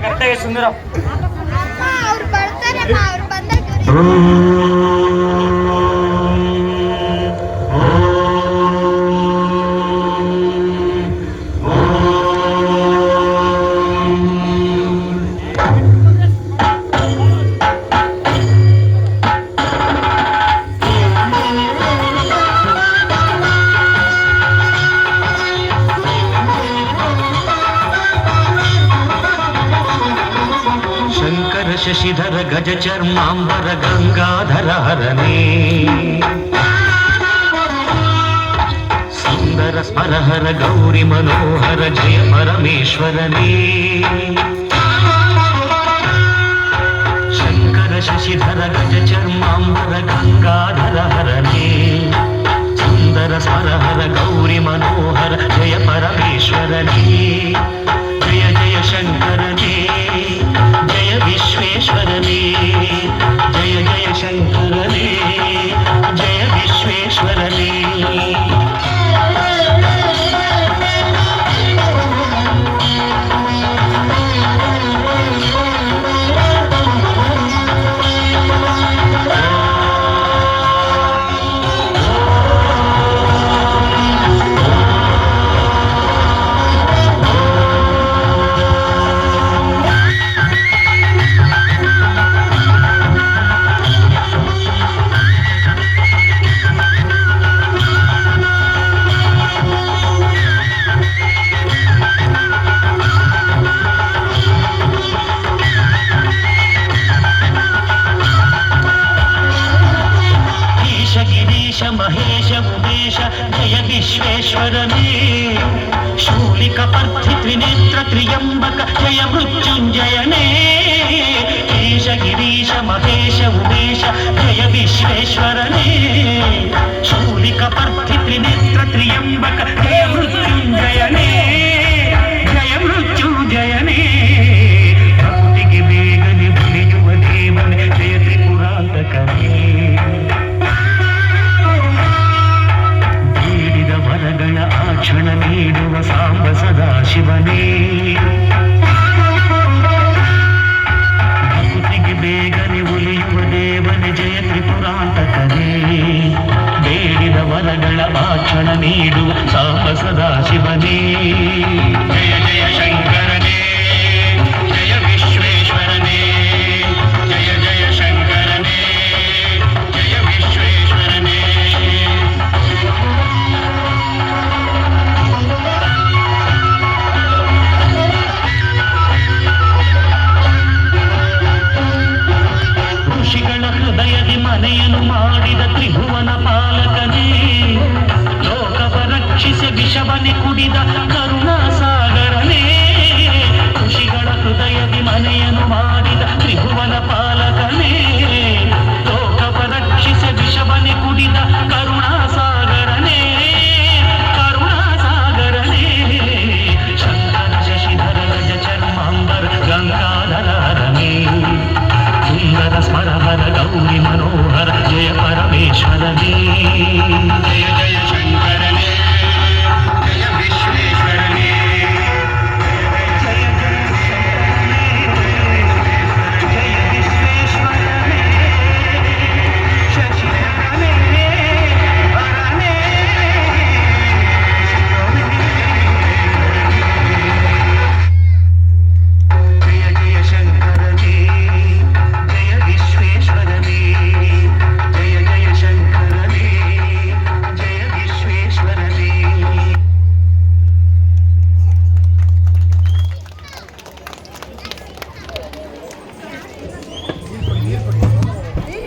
ಕರೆಕ್ಟಾಗಿ ಸುಂದರ ಅವ್ರು ಬರ್ತಾರಮ್ಮ, ಅವ್ರು ಬಂದಾಗ ಶಶಿಧರ ಗಜ ಚರ್ಮಾಂಬರ ಗಂಗಾಧರ ಹರನೇ ಸುಂದರ ಸ್ಮರಹರ ಗೌರಿ ಮನೋಹರ ಜಯ ಪರಮೇಶ್ವರನೇ ಶಂಕರ ಶಶಿಧರ ಗಜ ಚರ್ಮಾಂಬರ ಗಂಗಾಧರ ಹರನೇ ಸುಂದರ ಸ್ಮರಹರ ಗೌರಿ ಮನೋಹರ ಜಯ ಪರಮೇಶ್ವರನೇ ಜಯ ಜಯ ಶಂಕರನೇ ಜಯ ವಿಶ್ವೇಶ್ವರನೇ ಜಯ ಜಯ ಶಂಕರನೇ ಜಯ ವಿಶ್ವೇಶ್ವರನೇ महेश उमेश जय विश्वेश्वरने शूलिकपर्धि त्रिनेत्र त्र्यंबक जय मृत्युंजयने ईश गिरीश महेश उमेश जय विश्वेश्वरने शूलिकपर्धि त्रिनेत्र